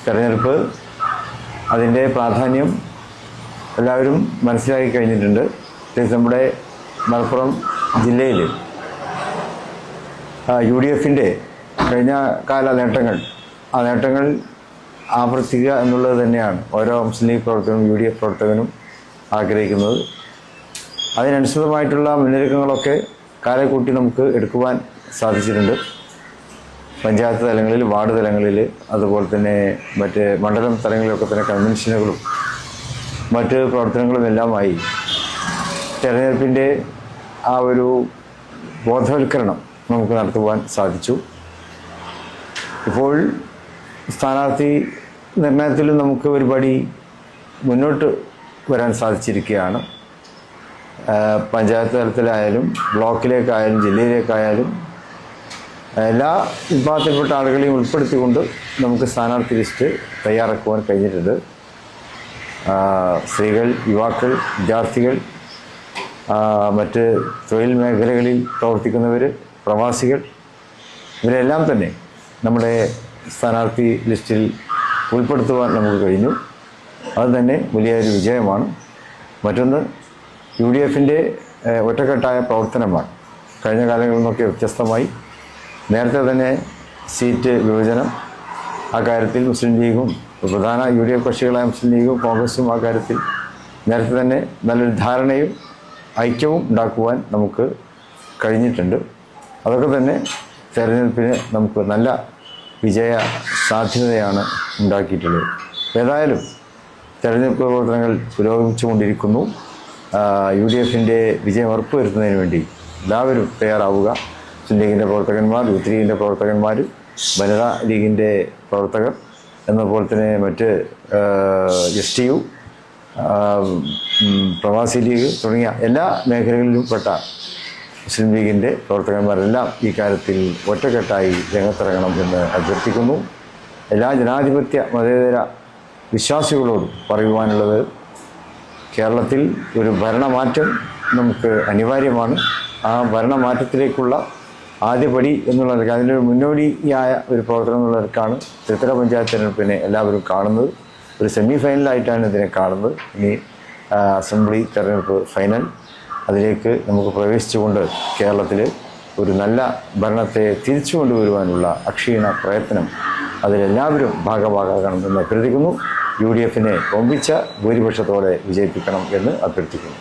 തെരഞ്ഞെടുപ്പ് അതിൻ്റെ പ്രാധാന്യം എല്ലാവരും മനസ്സിലാക്കി കഴിഞ്ഞിട്ടുണ്ട്. നമ്മുടെ മലപ്പുറം ജില്ലയിൽ UDFൻ്റെ കഴിഞ്ഞ കാല നേട്ടങ്ങൾ, ആ നേട്ടങ്ങൾ ആവർത്തിക്കുക എന്നുള്ളത് തന്നെയാണ് ഓരോ മുസ്ലിം ലീഗ് പ്രവർത്തകനും UDF പ്രവർത്തകനും ആഗ്രഹിക്കുന്നത്. അതിനനുസൃതമായിട്ടുള്ള മുന്നൊരുക്കങ്ങളൊക്കെ കാലക്കൂട്ടി നമുക്ക് എടുക്കുവാൻ സാധിച്ചിട്ടുണ്ട്. പഞ്ചായത്ത് തലങ്ങളിൽ, വാർഡ് തലങ്ങളിൽ, അതുപോലെ തന്നെ മറ്റ് മണ്ഡലം തലങ്ങളിലൊക്കെ തന്നെ കൺവെൻഷനുകളും മറ്റ് പ്രവർത്തനങ്ങളും എല്ലാമായി തെരഞ്ഞെടുപ്പിൻ്റെ ആ ഒരു ബോധവൽക്കരണം നമുക്ക് നടത്തുവാൻ സാധിച്ചു. ഇപ്പോൾ സ്ഥാനാർത്ഥി നിർണയത്തിലും നമുക്ക് ഒരുപടി മുന്നോട്ട് വരാൻ സാധിച്ചിരിക്കുകയാണ്. പഞ്ചായത്ത് തലത്തിലായാലും ബ്ലോക്കിലേക്കായാലും ജില്ലയിലേക്കായാലും എല്ലാ വിഭാഗത്തിൽപ്പെട്ട ആളുകളെയും ഉൾപ്പെടുത്തിക്കൊണ്ട് നമുക്ക് സ്ഥാനാർത്ഥി ലിസ്റ്റ് തയ്യാറാക്കുവാൻ കഴിഞ്ഞിട്ടുണ്ട്. സ്ത്രീകൾ, യുവാക്കൾ, വിദ്യാർത്ഥികൾ, മറ്റ് തൊഴിൽ മേഖലകളിൽ പ്രവർത്തിക്കുന്നവർ, പ്രവാസികൾ, ഇവരെല്ലാം തന്നെ നമ്മുടെ സ്ഥാനാർത്ഥി ലിസ്റ്റിൽ ഉൾപ്പെടുത്തുവാൻ നമുക്ക് കഴിഞ്ഞു. അത് തന്നെ വലിയൊരു വിജയമാണ്. മറ്റൊന്ന് UDFൻ്റെ ഒറ്റക്കെട്ടായ പ്രവർത്തനമാണ്. കഴിഞ്ഞ കാലങ്ങളിൽ നിന്നൊക്കെ വ്യത്യസ്തമായി നേരത്തെ തന്നെ സീറ്റ് വിഭജനം, ആ കാര്യത്തിൽ മുസ്ലിം ലീഗും പ്രധാന UDF കക്ഷികളായ മുസ്ലിം ലീഗും കോൺഗ്രസും ആ കാര്യത്തിൽ നേരത്തെ തന്നെ നല്ലൊരു ധാരണയും ഐക്യവും ഉണ്ടാക്കുവാൻ നമുക്ക് കഴിഞ്ഞിട്ടുണ്ട്. അതൊക്കെ തന്നെ തെരഞ്ഞെടുപ്പിന് നമുക്ക് നല്ല വിജയ സാധ്യതയാണ് ഉണ്ടാക്കിയിട്ടുള്ളത്. ഏതായാലും തെരഞ്ഞെടുപ്പ് പ്രവർത്തനങ്ങൾ പുരോഗമിച്ചുകൊണ്ടിരിക്കുന്നു. UDFൻ്റെ വിജയം ഉറപ്പുവരുത്തുന്നതിന് വേണ്ടി എല്ലാവരും തയ്യാറാവുക. മുസ്ലിം ലീഗിൻ്റെ പ്രവർത്തകന്മാർ, യൂത്ത് ലീഗിൻ്റെ പ്രവർത്തകന്മാർ, വനിതാ ലീഗിൻ്റെ പ്രവർത്തകർ, എന്നപോലെ തന്നെ മറ്റ് STU, പ്രവാസി ലീഗ് തുടങ്ങിയ എല്ലാ മേഖലകളിലും പെട്ട മുസ്ലിം ലീഗിൻ്റെ പ്രവർത്തകന്മാരെല്ലാം ഈ കാര്യത്തിൽ ഒറ്റക്കെട്ടായി രംഗത്തിറങ്ങണം എന്ന് അഭ്യർത്ഥിക്കുന്നു. എല്ലാ ജനാധിപത്യ മതേതര വിശ്വാസികളോടും പറയുവാനുള്ളത്, കേരളത്തിൽ ഒരു ഭരണമാറ്റം നമുക്ക് അനിവാര്യമാണ്. ആ ഭരണമാറ്റത്തിലേക്കുള്ള ആദ്യപടി എന്നുള്ളതൊക്കെ അതിനൊരു മുന്നോടിയായ ഒരു പ്രവർത്തനം എന്നുള്ളവർക്കാണ് ത്രിതല പഞ്ചായത്ത് തെരഞ്ഞെടുപ്പിനെ എല്ലാവരും കാണുന്നത്. ഒരു സെമി ഫൈനലായിട്ടാണ് ഇതിനെ കാണുന്നത്. ഇനി അസംബ്ലി തെരഞ്ഞെടുപ്പ് ഫൈനൽ, അതിലേക്ക് നമുക്ക് പ്രവേശിച്ചുകൊണ്ട് കേരളത്തിൽ ഒരു നല്ല ഭരണത്തെ തിരിച്ചു കൊണ്ടുവരുവാനുള്ള അക്ഷീണ പ്രയത്നം അതിലെല്ലാവരും ഭാഗഭാഗമാകണമെന്ന് അഭ്യർത്ഥിക്കുന്നു. UDFനെ ഒമ്പിച്ച ഭൂരിപക്ഷത്തോടെ വിജയിപ്പിക്കണം എന്ന് അഭ്യർത്ഥിക്കുന്നു.